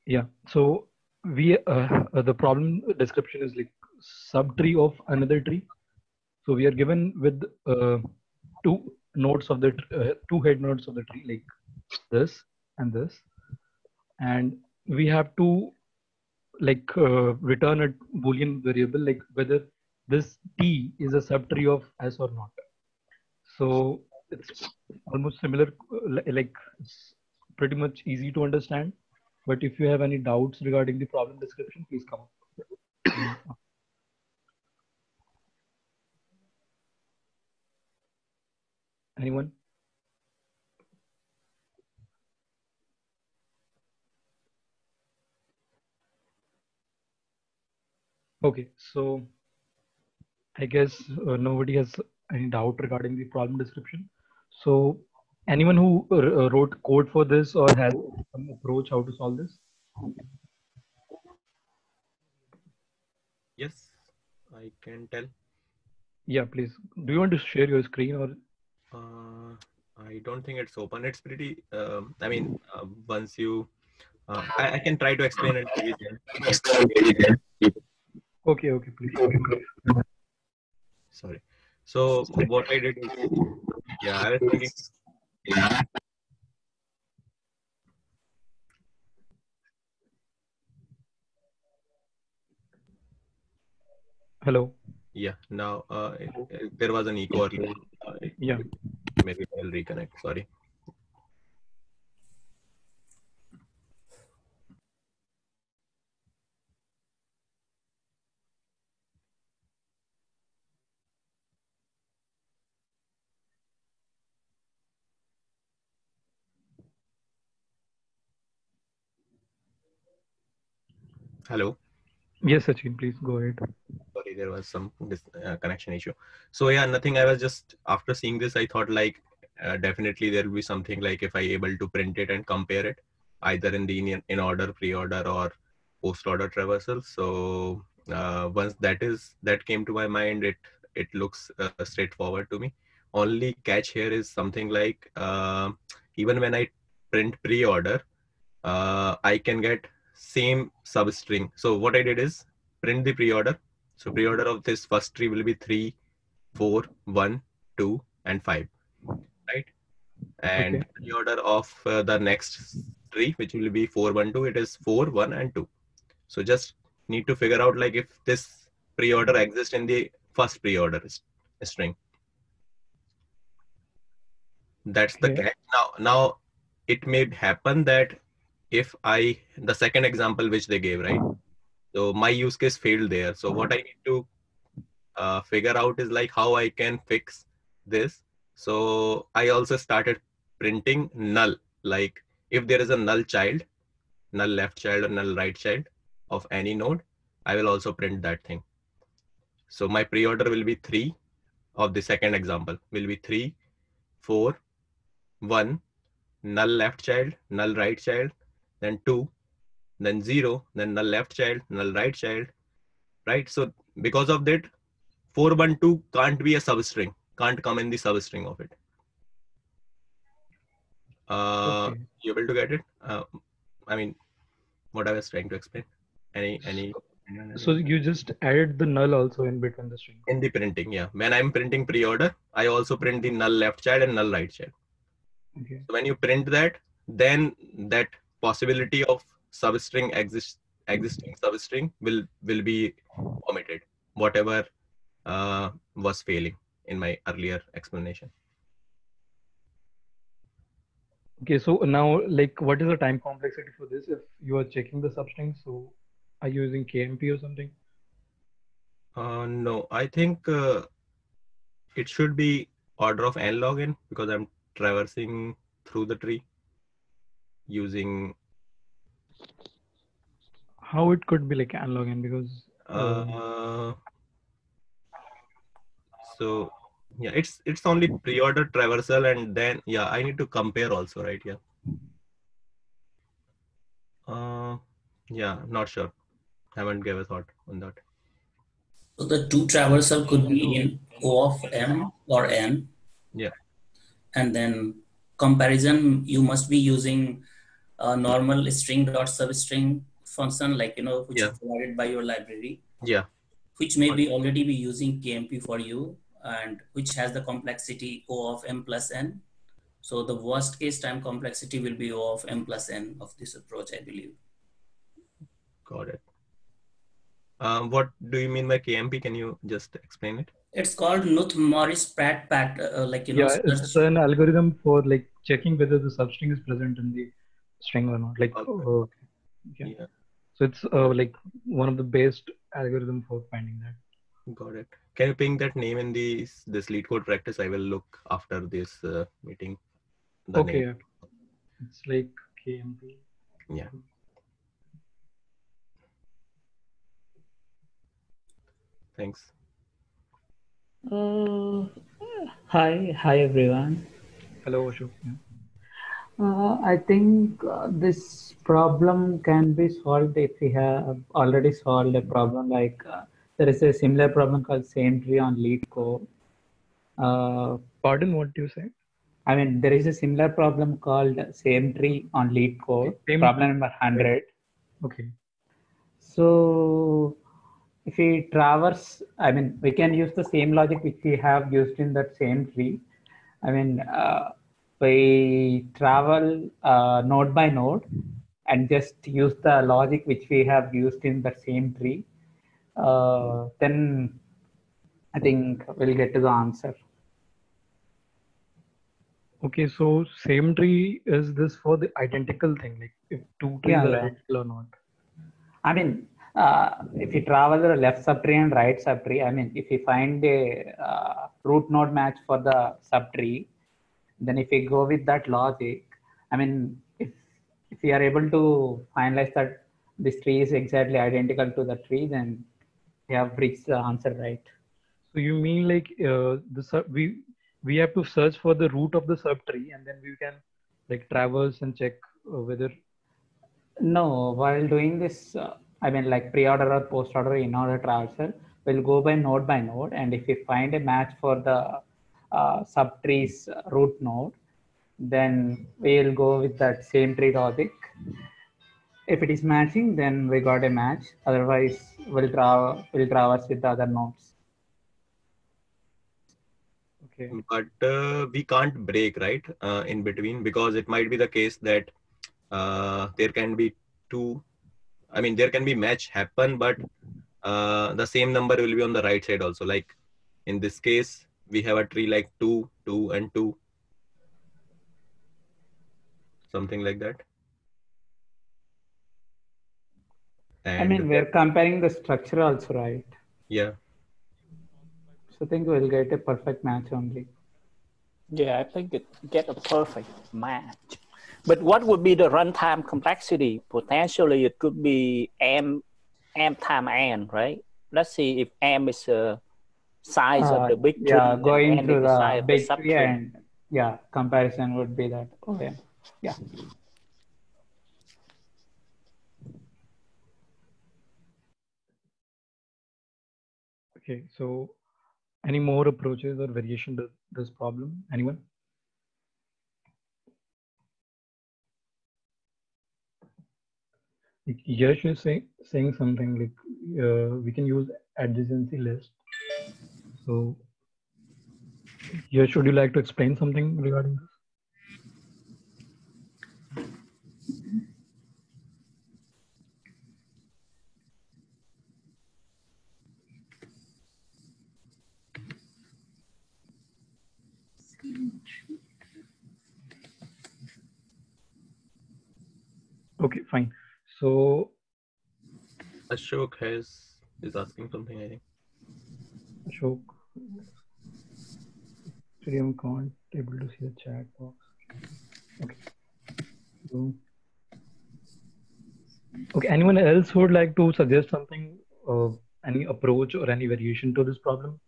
Yeah. So the problem description is like subtree of another tree. So we are given with two nodes of the two head nodes of the tree, like this and this, and we have to like return a Boolean variable, like whether this t is a subtree of s or not. So it's almost similar, like it's pretty much easy to understand. But if you have any doubts regarding the problem description, please come up. Anyone? Okay, so I guess nobody has any doubt regarding the problem description. So anyone who wrote code for this or has some approach how to solve this? Yes, I can tell. Yeah, please. Do you want to share your screen or? I don't think it's open. It's pretty. I mean, once you, I can try to explain it again. Okay, okay, please. Sorry. So what I did is, yeah, I was thinking. Hello. Yeah. Now, there was an echo earlier. Yeah. Maybe I'll reconnect. Sorry. Hello. Yes, Sachin, please go ahead. Sorry, there was some connection issue. So yeah, nothing. I was just, after seeing this, I thought like definitely there will be something like if I able to print it and compare it either in the in order, pre-order, or post-order traversal. So once that came to my mind, it looks straightforward to me. Only catch here is something like even when I print pre-order, I can get same substring. So what I did is print the pre-order. So pre-order of this first tree will be 3, 4, 1, 2, and 5, right? Okay. And pre-order of the next tree, which will be 4, 1, 2, it is 4, 1, and 2. So just need to figure out like if this pre-order exists in the first pre-order string. That's the Okay. catch. Now it may happen that if the second example which they gave, right? So my use case failed there. So what I need to figure out is like how I can fix this. So I also started printing null. Like if there is a null child, null left child or null right child of any node, I will also print that thing. So my pre-order will be 3 of the second example will be 3, 4, 1, null left child, null right child, then 2, then 0, then null left child, null right child, right? So because of that, 412 can't be a substring, can't come in the substring of it. Okay. You able to get it? I mean, what I was trying to explain. Any So you just added the null also in between the string. in the printing, yeah. When I'm printing pre-order, I also print the null left child and null right child. Okay. So when you print that, then that possibility of existing substring will be omitted. Whatever was failing in my earlier explanation. Okay. So now, like, what is the time complexity for this? If you are checking the substring, so are you using KMP or something? No, I think it should be order of n log n because I'm traversing through the tree using. How it could be like analog n because So yeah, it's only pre-order traversal, and then yeah, I need to compare also, right? Yeah. Yeah, not sure. Haven't gave a thought on that. So the two traversal could be in O of M or N. Yeah. And then comparison, you must be using a normal string dot substring function, like, which is Yeah. provided by your library, Yeah. which may be already be using KMP for you, and which has the complexity O of m plus n. So the worst case time complexity will be O of m plus n of this approach, I believe. Got it. What do you mean by KMP? Can you just explain it? It's called Knuth-Morris-Pratt Yeah, it's search. an algorithm for like checking whether the substring is present in the string or not. Like, Okay. yeah. Yeah. So it's like one of the best algorithm for finding that. Got it. Can you ping that name in this lead code practice? I will look after this meeting. The Okay, name. yeah. It's like KMP. Yeah. Thanks. Hi everyone. Hello, Ashok. Yeah. I think this problem can be solved if we have already solved a problem like there is a similar problem called same tree on lead code. Pardon, what do you say? I mean, there is a similar problem called same tree on lead code, Same problem number 100. Okay. So if we traverse, I mean, we can use the same logic which we have used in that same tree. I mean, we travel node by node and just use the logic which we have used in the same tree. Then I think we'll get to the answer. Okay, so same tree, is this for the identical thing? Like if two trees are identical or not? I mean, if you travel the left subtree and right subtree, I mean, if you find a root node match for the subtree, then if we go with that logic, I mean, if we are able to finalize that this tree is exactly identical to the tree, then we have reached the answer, right? So you mean like we have to search for the root of the subtree and then we can like traverse and check whether. No, while doing this, I mean, like pre-order or post-order in-order traversal, we'll go by node, and if we find a match for the subtree's root node, then we'll go with that same tree logic. If it is matching, then we got a match. Otherwise, we'll traverse with the other nodes. Okay. But we can't break, right, in between, because it might be the case that there can be two. I mean, there can be match happen, but the same number will be on the right side also. Like in this case, we have a tree like 2, 2, and 2. Something like that. And I mean, we're comparing the structure also, right? Yeah. So I think we'll get a perfect match only. Yeah, I think it get a perfect match. But what would be the runtime complexity? Potentially, it could be m time n, right? Let's see if m is the size of the big tree. Yeah, going n to is the size the of big the tree, and yeah, comparison would be that. Okay. Yeah. Okay, so any more approaches or variation to this problem? Anyone? Yash is saying something like we can use adjacency list. So Yash, would you like to explain something regarding this? Okay, fine. So Ashok is asking something, I think. Ashok, actually I'm can't able to see the chat box. Okay. So, okay, anyone else who would like to suggest something, any approach or any variation to this problem?